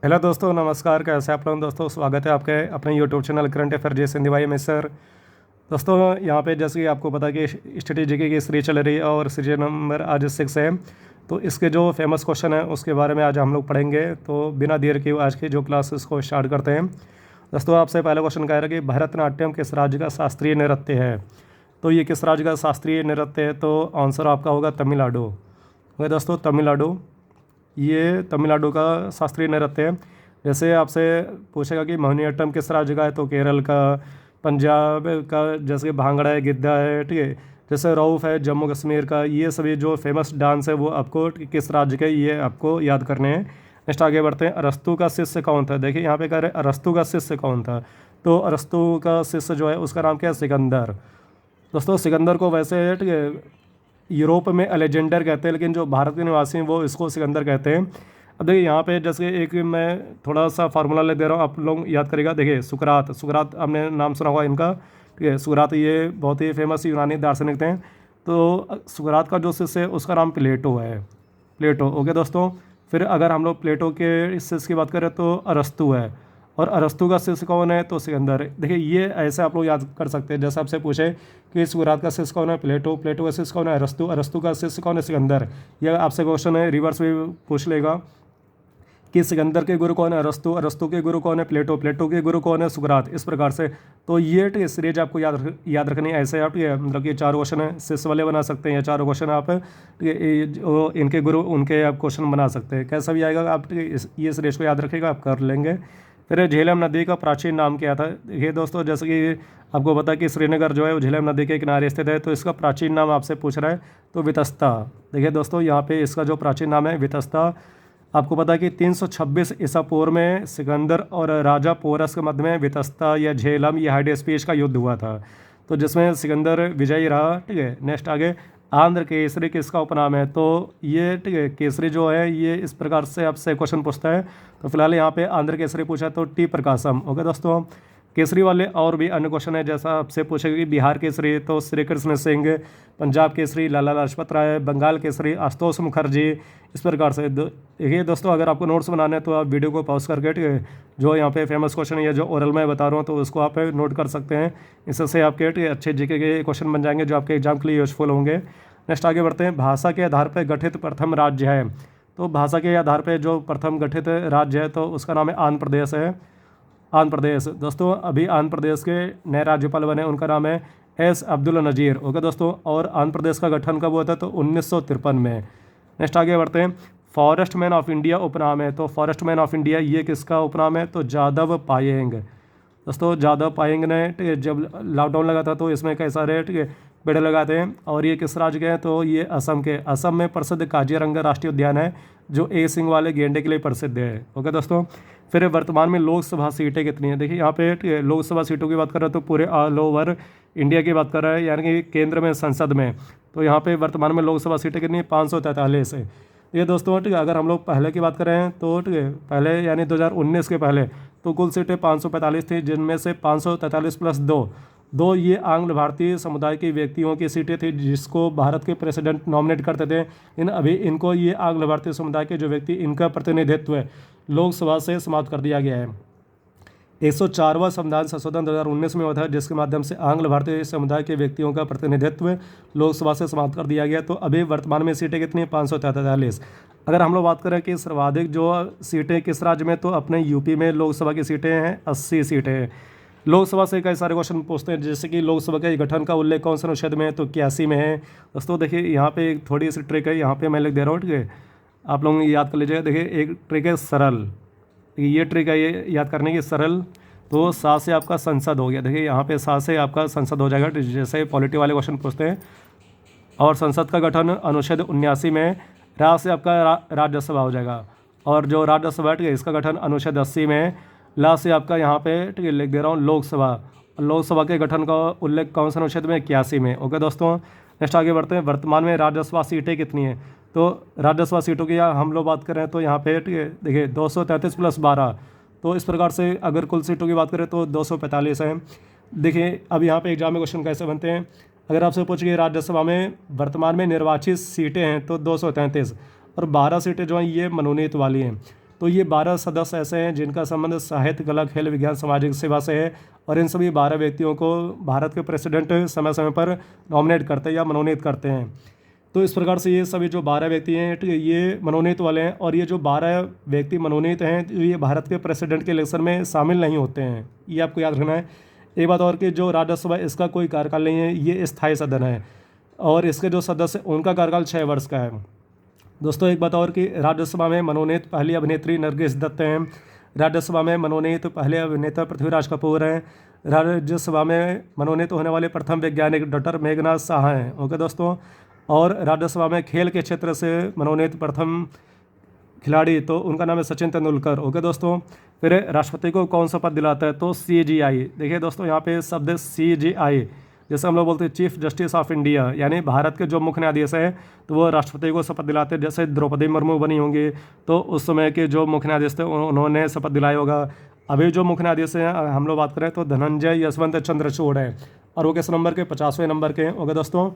Hello दोस्तों, नमस्कार। कैसे आप लोग दोस्तों? स्वागत है आपके अपने यूट्यूब चैनल करंट अफेयर जे सिंधी भाई में सर। दोस्तों, यहाँ पे जैसे कि आपको पता है कि स्टडी जीके की सीरीज चल रही है और सीरीज नंबर आज 6 है। तो इसके जो फेमस क्वेश्चन है उसके बारे में आज हम लोग पढ़ेंगे। तो बिना देर के आज की जो क्लास इसको स्टार्ट करते हैं। दोस्तों, आपसे पहला क्वेश्चन कह रहा है कि भरतनाट्यम किस राज्य का शास्त्रीय नृत्य है? तो ये किस राज्य का शास्त्रीय नृत्य है? तो आंसर आपका होगा तमिलनाडु। ओके दोस्तों, तमिलनाडु। ये तमिलनाडु का शास्त्रीय नृत्य है। जैसे आपसे पूछेगा कि मोहिनीअट्टम किस राज्य का है, तो केरल का। पंजाब का जैसे भांगड़ा है, गिद्धा है, ठीक है। जैसे रऊफ है जम्मू कश्मीर का। ये सभी जो फेमस डांस है वो आपको किस राज्य के, ये आपको याद करने हैं। नेक्स्ट आगे बढ़ते हैं। अरस्तु का शिष्य कौन था? देखिए यहाँ पे कह रहे हैं अरस्तु का शिष्य कौन था। तो अरस्तु का शिष्य जो है उसका नाम क्या है? सिकंदर। दोस्तों, सिकंदर को वैसे ठीक है यूरोप में अलेजेंडर कहते हैं, लेकिन जो भारत के निवासी हैं वो इसको सिकंदर कहते हैं। अब देखिए यहाँ पे जैसे एक मैं थोड़ा सा फार्मूला ले दे रहा हूँ, आप लोग याद करेगा। देखिए सुकरात, सुकरात आपने नाम सुना होगा इनका, ठीक है। सुकरात ये बहुत ही फेमस यूनानी दार्शनिक थे। तो सुकरात का जो शिष्य है उसका नाम प्लेटो है। प्लेटो। ओके दोस्तों, फिर अगर हम लोग प्लेटो के शिष्य की बात करें तो अरस्तु है। और अरस्तु का शिष्य कौन है? तो सिकंदर है। देखिए ये ऐसे आप लोग याद कर सकते हैं। जैसे आपसे पूछे कि सुकरात का शिष्य कौन है? प्लेटो। प्लेटो का शिष्य कौन है? अरस्तु। अरस्तु का शिष्य कौन है? सिकंदर। यह आपसे क्वेश्चन है रिवर्स भी पूछ लेगा कि सिकंदर के गुरु कौन है? अरस्तु। अरस्तु के गुरु कौन है? प्लेटो। प्लेटो के गुरु कौन है? सुकरात। इस प्रकार से। तो ये सीरीज आपको याद रखनी है। ऐसे आप ये मतलब कि 4 क्वेश्चन है शिष्य वाले बना सकते हैं, या 4 क्वेश्चन आप इनके गुरु उनके आप क्वेश्चन बना सकते हैं। कैसा भी आएगा आप ये सीरीज को याद रखिएगा, आप कर लेंगे। फिर झेलम नदी का प्राचीन नाम क्या था? ये दोस्तों जैसे कि आपको पता है कि श्रीनगर जो है वो झेलम नदी के किनारे स्थित है। तो इसका प्राचीन नाम आपसे पूछ रहा है, तो वितस्ता। देखिए दोस्तों, यहाँ पे इसका जो प्राचीन नाम है वितस्ता। आपको पता है कि 326 ईसा पूर्व में सिकंदर और राजा पोरस के मध्य में वितस्ता या झेलम या हाइडेस्पीस का युद्ध हुआ था। तो जिसमें सिकंदर विजयी रहा, ठीक है। नेक्स्ट आगे, आंध्र केसरी किसका उपनाम है? तो ये ठीक है केसरी जो है ये इस प्रकार से आपसे क्वेश्चन पूछता है। तो फिलहाल यहाँ पे आंध्र केसरी पूछा है, तो टी प्रकाशम। ओके दोस्तों, केसरी वाले और भी अन्य क्वेश्चन है। जैसा आपसे पूछेगा कि बिहार केसरी, तो श्री कृष्ण सिंह। पंजाब केसरी लाला लाजपत राय। बंगाल केसरी आशुतोष मुखर्जी। इस प्रकार से देखिए दोस्तों, अगर आपको नोट्स बनाने हैं तो आप वीडियो को पॉज करके, ठीक है, जो यहाँ पे फेमस क्वेश्चन है या जो ओरल मैं बता रहा हूँ तो उसको आप नोट कर सकते हैं। इससे आपके ठीक है अच्छे जीके के क्वेश्चन बन जाएंगे जो आपके एग्जाम के लिए यूजफुल होंगे। नेक्स्ट आगे बढ़ते हैं। भाषा के आधार पर गठित प्रथम राज्य है। तो भाषा के आधार पर जो प्रथम गठित राज्य है तो उसका नाम है आंध्र प्रदेश है। आंध्र प्रदेश। दोस्तों, अभी आंध्र प्रदेश के नए राज्यपाल बने, उनका नाम है एस अब्दुल नज़ीर। ओके दोस्तों, और आंध्र प्रदेश का गठन कब हुआ था? तो 1953 में। नेक्स्ट आगे बढ़ते हैं। फॉरेस्ट मैन ऑफ इंडिया उपनाम है। तो फॉरेस्ट मैन ऑफ इंडिया ये किसका उपनाम है? तो जादव पायेंग। दोस्तों, जादव पायेंग ने ठीक है जब लॉकडाउन लगा था तो इसमें कई सारे ठीक है पेड़ लगाते हैं। और ये किस राज्य के हैं? तो ये असम के। असम में प्रसिद्ध काजीरंगा राष्ट्रीय उद्यान है जो एक सिंग वाले गेंडे के लिए प्रसिद्ध है। ओके दोस्तों, फिर वर्तमान में लोकसभा सीटें कितनी हैं? देखिए यहाँ पे लोकसभा सीटों की बात कर रहे हैं तो पूरे ऑल ओवर इंडिया की बात कर रहा है, यानी कि केंद्र में संसद में। तो यहाँ पे वर्तमान में लोकसभा सीटें कितनी? 543 है। ये दोस्तों ठीक है, अगर हम लोग पहले की बात करें तो ठीक है पहले यानी 2019 के पहले तो कुल सीटें 545 थी, जिनमें से 543 प्लस दो ये आंग्ल भारतीय समुदाय के व्यक्तियों की सीटें थी जिसको भारत के प्रेसिडेंट नॉमिनेट करते थे। अभी इनको ये आंग्ल भारतीय समुदाय के जो व्यक्ति इनका प्रतिनिधित्व है लोकसभा से समाप्त कर दिया गया है। 104वां संविधान संशोधन 2019 में हुआ था जिसके माध्यम से आंग्ल भारतीय समुदाय के व्यक्तियों का प्रतिनिधित्व लोकसभा से समाप्त कर दिया गया। तो अभी वर्तमान में सीटें कितनी? 543। अगर हम लोग बात करें कि सर्वाधिक जो सीटें किस राज्य में, तो अपने यूपी में लोकसभा की सीटें हैं 80 सीटें हैं। लोकसभा से कई सारे क्वेश्चन पूछते हैं, जैसे कि लोकसभा के गठन का उल्लेख कौन से अनुच्छेद में है? तो 81 में है। दोस्तों देखिए यहाँ पे एक थोड़ी सी ट्रिक है, यहाँ पे मैं लिख दे रहा हूँ, ठीक है, आप लोग याद कर लीजिएगा। देखिए एक ट्रिक है सरल, ये ट्रिक है ये याद करने की सरल। तो 7 से आपका संसद हो गया। देखिए यहाँ पे 7 से आपका संसद हो जाएगा, जैसे पॉलिटी वाले क्वेश्चन पूछते हैं। और संसद का गठन अनुच्छेद 79 में। राज्य से आपका राज्यसभा हो जाएगा। और जो राज्यसभा है इसका गठन अनुच्छेद 80 में। ला से आपका यहाँ पे ठीक है लिख दे रहा हूँ लोकसभा। लोकसभा के गठन का उल्लेख कौन से अनुच्छेद में? 81 में। ओके दोस्तों, नेक्स्ट आगे बढ़ते हैं। वर्तमान में राज्यसभा सीटें कितनी हैं? तो राज्यसभा सीटों की हम लोग बात करें तो यहाँ पे ठीक है देखिए 233 प्लस 12। तो इस प्रकार से अगर कुल सीटों की बात करें तो 245 हैं। देखिए अब यहाँ पे एग्जाम में क्वेश्चन कैसे बनते हैं। अगर आपसे पूछिए राज्यसभा में वर्तमान में निर्वाचित सीटें हैं तो 233, और 12 सीटें जो हैं ये मनोनीत वाली हैं। तो ये 12 सदस्य ऐसे हैं जिनका संबंध साहित्य, कला, खेल, विज्ञान, सामाजिक सेवा से है और इन सभी 12 व्यक्तियों को भारत के प्रेसिडेंट समय समय पर नॉमिनेट करते हैं या मनोनीत करते हैं। तो इस प्रकार से ये सभी जो 12 व्यक्ति हैं ठीक है, ये मनोनीत वाले हैं और ये जो 12 व्यक्ति मनोनीत हैं ये भारत के प्रेसिडेंट के इलेक्शन में शामिल नहीं होते हैं, ये आपको याद रखना है। एक बात और कि जो राज्यसभा इसका कोई कार्यकाल नहीं है, ये स्थायी सदन है और इसके जो सदस्य उनका कार्यकाल 6 वर्ष का है। दोस्तों एक बात और कि राज्यसभा में मनोनीत पहली अभिनेत्री नरगिस दत्त हैं, राज्यसभा में मनोनीत पहले अभिनेता पृथ्वीराज कपूर हैं, राज्यसभा में मनोनीत होने वाले प्रथम वैज्ञानिक डॉक्टर मेघनाथ शाह हैं। ओके दोस्तों, और राज्यसभा में खेल के क्षेत्र से मनोनीत प्रथम खिलाड़ी तो उनका नाम है सचिन तेंदुलकर। ओके दोस्तों, फिर राष्ट्रपति को कौन सा पद दिलाता है तो CGI। देखिए दोस्तों यहाँ पे शब्द CGI, जैसे हम लोग बोलते हैं चीफ जस्टिस ऑफ इंडिया, यानी भारत के जो मुख्य न्यायाधीश हैं तो वो राष्ट्रपति को शपथ दिलाते हैं। जैसे द्रौपदी मुर्मू बनी होंगी तो उस समय के जो मुख्य न्यायाधीश थे उन्होंने शपथ दिलाया होगा। अभी जो मुख्य न्यायाधीश हैं हम लोग बात करें तो धनंजय यशवंत चंद्रचूड़ हैं और वो किस नंबर के 50वें नंबर के हैं। ओके दोस्तों,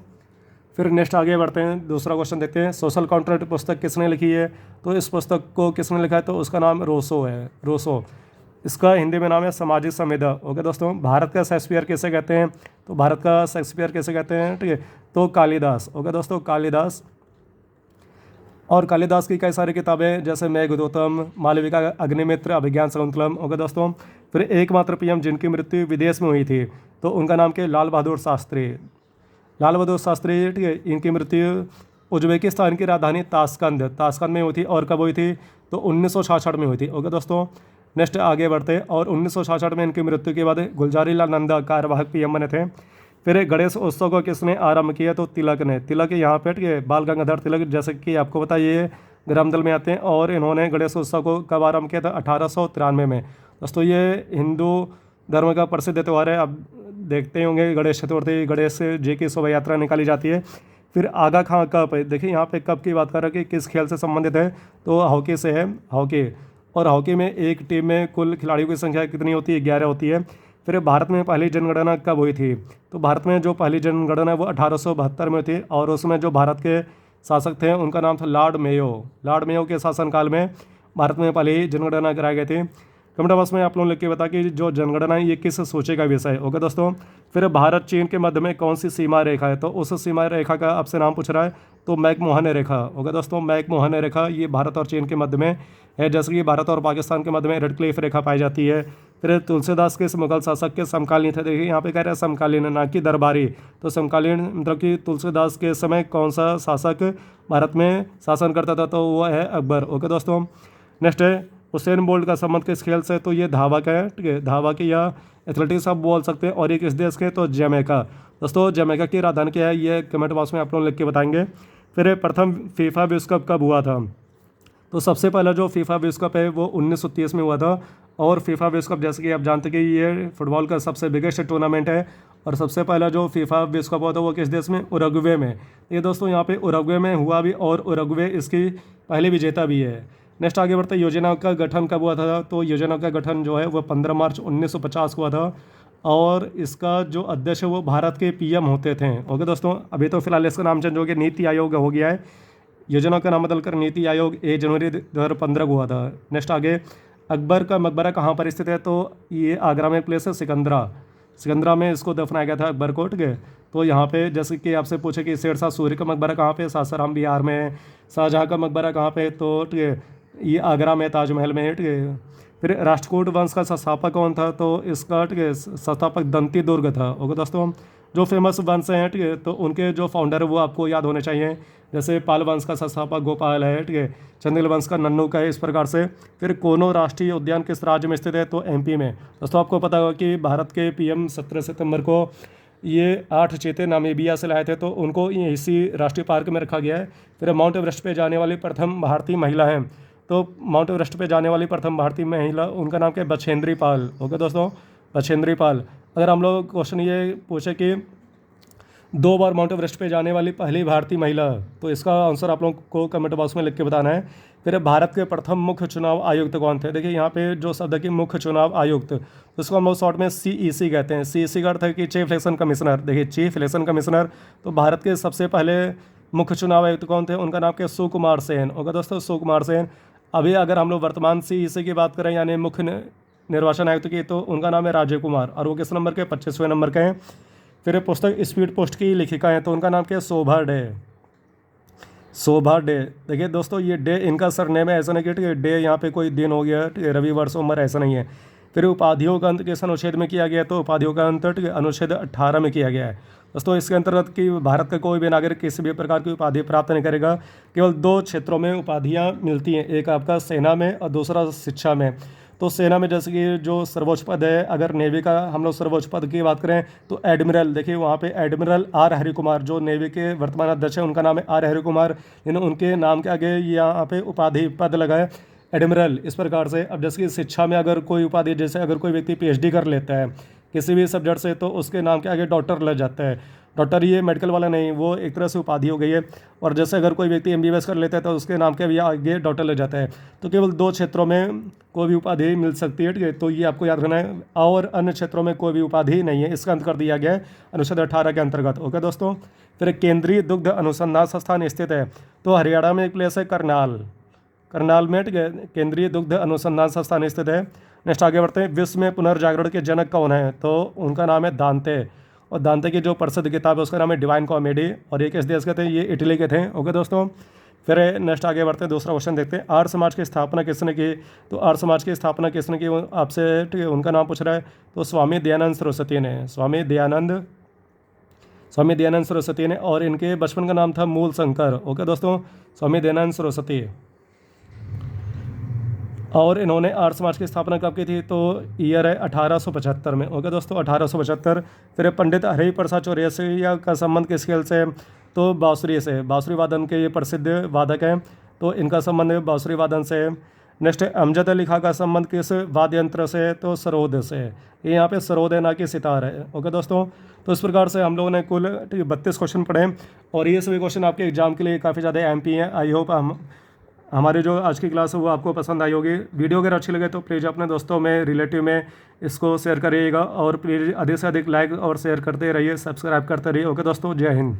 फिर नेक्स्ट आगे बढ़ते हैं, दूसरा क्वेश्चन देखते हैं। सोशल कॉन्ट्रैक्ट पुस्तक किसने लिखी है तो इस पुस्तक को किसने लिखा है तो उसका नाम रोसो है, रोसो। इसका हिंदी में नाम है सामाजिक संवेदना। ओके दोस्तों, भारत का शेक्सपियर किसे कहते हैं तो भारत का शेक्सपियर किसे कहते हैं ठीक है तो कालिदास। ओके दोस्तों, कालिदास। और कालिदास की कई सारी किताबें जैसे मेघदूतम, मालविका अग्निमित्र, अभिज्ञान शाकुंतलम। ओके दोस्तों, फिर एकमात्र PM जिनकी मृत्यु विदेश में हुई थी तो उनका नाम क्या, लाल बहादुर शास्त्री। लाल बहादुर शास्त्री ठीक है, इनकी मृत्यु उज्बेकिस्तान की राजधानी ताशकंद में हुई थी और कब हुई थी तो 1966 में हुई थी। ओके दोस्तों, नेक्स्ट आगे बढ़ते हैं। और 1966 में इनकी मृत्यु के बाद गुलजारीलाल नंदा कार्यवाहक PM बने थे। फिर गणेश उत्सव को किसने आरंभ किया तो तिलक ने। तिलक यहाँ पे ठीक है बाल गंगाधर तिलक, जैसे कि आपको पता ये ग्रामदल में आते हैं और इन्होंने गणेश उत्सव को कब आरंभ किया था 1893 में। दोस्तों ये हिंदू धर्म का प्रसिद्ध त्यौहार है, आप देखते होंगे गणेश चतुर्थी, गणेश जी की शोभा यात्रा निकाली जाती है। फिर आगा खां कप, देखिए यहाँ पे कप की बात कर रहे हैं कि किस खेल से संबंधित है तो हॉकी से है, हॉकी। और हॉकी में एक टीम में कुल खिलाड़ियों की संख्या कितनी होती है, 11 होती है। फिर भारत में पहली जनगणना कब हुई थी तो भारत में जो पहली जनगणना है वो 1872 में थी और उसमें जो भारत के शासक थे उनका नाम था लॉर्ड मेयो। लॉर्ड मेयो के शासनकाल में भारत में पहली जनगणना कराई गई थी। कमेंट बॉक्स में आप लोग लिख के बता कि जो जनगणना है ये किस सोचे का विषय है। ओके दोस्तों, फिर भारत चीन के मध्य में कौन सी सीमा रेखा है तो उस सीमा रेखा का आपसे नाम पूछ रहा है तो मैकमोहन रेखा। ओके दोस्तों, मैकमोहन रेखा ये भारत और चीन के मध्य में है, जैसे कि भारत और पाकिस्तान के मध्य में रेड क्लिफ रेखा पाई जाती है। फिर तुलसीदास किस मुगल शासक के समकालीन थे, देखिए यहाँ पे कह रहे हैं समकालीन ना कि दरबारी, तो समकालीन मतलब कि तुलसीदास के समय कौन सा शासक भारत में शासन करता था तो वो है अकबर। ओके दोस्तों, नेक्स्ट है उसेन बोल्ट का संबंध किस खेल से तो ये धावक है ठीक है, धावक या एथलेटिक्स आप बोल सकते हैं। और ये किस देश के तो जमैका। दोस्तों जमैका की राजधानी क्या है ये कमेंट बॉक्स में आप लोग लिख के बताएंगे। फिर प्रथम फीफा विश्व कप कब हुआ था तो सबसे पहला जो फीफा विश्व कप है वो 1930 में हुआ था। और फीफा विश्व कप जैसे कि आप जानते हैं कि ये फुटबॉल का सबसे बिगेस्ट टूर्नामेंट है और सबसे पहला जो फीफा विश्व कप हुआ था वो किस देश में, उरुग्वे में। ये दोस्तों यहाँ पे उरुग्वे में हुआ भी और उरुग्वे इसकी पहली विजेता भी है। नेक्स्ट आगे बढ़ते योजना का गठन कब हुआ था तो योजना का गठन जो है वो 15 मार्च 1950 को हुआ था और इसका जो अध्यक्ष है वो भारत के PM होते थे। ओके दोस्तों, अभी तो फिलहाल इसका नाम चेंज हो गया, नीति आयोग हो गया है। योजना का नाम बदलकर नीति आयोग 1 जनवरी 2015 को हुआ था। नेक्स्ट आगे अकबर का मकबरा कहाँ पर स्थित है तो ये आगरा में प्लेस है सिकंदरा में इसको दफनाया गया था अकबर को ठीक है। तो यहाँ पे जैसे कि आपसे पूछे कि शेरशाह सूरी का मकबरा कहाँ पे, सासाराम बिहार में है। शाहजहाँ का मकबरा कहाँ पे तो ठीक है ये आगरा में ताजमहल में है ठीक है। फिर राष्ट्रकूट वंश का संस्थापक कौन था तो इसका ठीक है संस्थापक दंती दुर्ग था। ओके दोस्तों, जो फेमस वंश हैं ठीक है तो उनके जो फाउंडर है वो आपको याद होने चाहिए, जैसे पाल वंश का संस्थापक गोपाल है ठीक है, चंदेल वंश का नन्नू का है, इस प्रकार से। फिर कोनो राष्ट्रीय उद्यान किस राज्य में स्थित है तो MP में। दोस्तों आपको पता होगा कि भारत के PM 17 सितंबर को ये 8 चीते नामीबिया से लाए थे तो उनको इसी राष्ट्रीय पार्क में रखा गया है। फिर माउंट एवरेस्ट पे जाने वाली प्रथम भारतीय महिला हैं तो माउंट एवरेस्ट पे जाने वाली प्रथम भारतीय महिला उनका नाम क्या है, बछेंद्री पाल। ओके दोस्तों, बछेंद्री पाल। अगर हम लोग क्वेश्चन ये पूछे कि 2 बार माउंट एवरेस्ट पे जाने वाली पहली भारतीय महिला तो इसका आंसर आप लोग को कमेंट बॉक्स में लिख के बताना है। फिर भारत के प्रथम मुख्य चुनाव आयुक्त कौन थे, देखिए यहाँ पे जो शब्द है कि मुख्य चुनाव आयुक्त तो इसको हम लोग शॉर्ट में CEC कहते हैं। CEC का अर्थ है कि चीफ इलेक्शन कमिश्नर। देखिए चीफ इलेक्शन कमिश्नर तो भारत के सबसे पहले मुख्य चुनाव आयुक्त कौन थे, उनका नाम क्या, सुकुमार सेन। ओके दोस्तों, सुकुमार सेन। अभी अगर हम लोग वर्तमान CEC की बात करें यानी मुख्य निर्वाचन आयुक्त की, तो उनका नाम है राजीव कुमार और वो किस नंबर के 25वें नंबर के हैं। फिर पुस्तक स्पीड पोस्ट की लेखिका है, तो उनका नाम क्या है, शोभा डे। शोभा डे। देखिए दोस्तों, ये डे इनका सरनेम है, ऐसा नहीं कि डे यहाँ पे कोई दिन हो गया, ठीक है, रविवार सोमवार, ऐसा नहीं है। फिर उपाधियों का अंत किस अनुच्छेद में किया गया, तो उपाधियों का अंत, ठीक है, अनुच्छेद 18 में किया गया है। दोस्तों इसके अंतर्गत कि भारत का कोई भी नागरिक किसी भी प्रकार की उपाधि प्राप्त नहीं करेगा। केवल 2 क्षेत्रों में उपाधियाँ मिलती हैं, एक आपका सेना में और दूसरा शिक्षा में। तो सेना में जैसे कि जो सर्वोच्च पद है, अगर नेवी का हम लोग सर्वोच्च पद की बात करें तो एडमिरल, देखिए वहाँ पे एडमिरल आर हरि कुमार जो नेवी के वर्तमान अध्यक्ष हैं, उनका नाम है आर हरि कुमार, लेकिन उनके नाम के आगे यहाँ पे उपाधि पद लगा है एडमिरल। इस प्रकार से अब जैसे कि शिक्षा में अगर कोई उपाधि, जैसे अगर कोई व्यक्ति PhD कर लेता है किसी भी सब्जेक्ट से, तो उसके नाम के आगे डॉक्टर लग जाता है। डॉक्टर ये मेडिकल वाला नहीं, वो एक तरह से उपाधि हो गई है। और जैसे अगर कोई व्यक्ति MBBS कर लेता है तो उसके नाम के भी आगे डॉक्टर लग जाता है। तो केवल 2 क्षेत्रों में कोई भी उपाधि मिल सकती है, ठीक है, तो ये आपको याद रखना है। और अन्य क्षेत्रों में कोई भी उपाधि नहीं है, इसका अंत कर दिया गया है अनुच्छेद 18 के अंतर्गत। ओके दोस्तों। फिर केंद्रीय दुग्ध अनुसंधान संस्थान स्थित है, तो हरियाणा में एक प्लेस है करनाल। करनाल में, ठीक है, केंद्रीय दुग्ध अनुसंधान संस्थान स्थित है। नेक्स्ट आगे बढ़ते हैं। विश्व में पुनर्जागरण के जनक कौन है, तो उनका नाम है दांते। और दांते की जो प्रसिद्ध किताब है उसका नाम है डिवाइन कॉमेडी, और ये किस देश के थे, ये इटली के थे। ओके दोस्तों। फिर नेक्स्ट आगे बढ़ते हैं, दूसरा क्वेश्चन देखते हैं। आर्य समाज की स्थापना किसने की, तो आर्य समाज की स्थापना किसने की, वो आपसे, ठीक है, उनका नाम पूछ रहा है, तो स्वामी दयानंद सरस्वती ने। स्वामी दयानंद सरस्वती ने। और इनके बचपन का नाम था मूल शंकर। ओके दोस्तों, स्वामी दयानंद सरस्वती। और इन्होंने आर्य समाज की स्थापना कब की थी, तो ईयर है 1875 में। ओके दोस्तों, 1875। फिर पंडित हरि प्रसाद चौरसिया का संबंध किस खेल से, तो बांसुरी से। बांसुरी वादन के ये प्रसिद्ध वादक हैं, तो इनका संबंध बांसुरी वादन से। नेक्स्ट है अमजद अली खां का संबंध किस वाद्य यंत्र से, तो सरोद से। ये यहाँ पे सरोद है, ना कि सितार है। ओके दोस्तों। तो इस प्रकार से हम लोगों ने कुल 32 क्वेश्चन पढ़े हैं, और ये सभी क्वेश्चन आपके एग्जाम के लिए काफ़ी ज़्यादा MP हैं। आई होप हमारी जो आज की क्लास है वो आपको पसंद आई होगी। वीडियो अगर अच्छी लगे तो प्लीज़ अपने दोस्तों में, रिलेटिव में इसको शेयर करिएगा, और प्लीज़ अधिक से अधिक लाइक और शेयर करते रहिए, सब्सक्राइब करते रहिए। ओके दोस्तों, जय हिंद।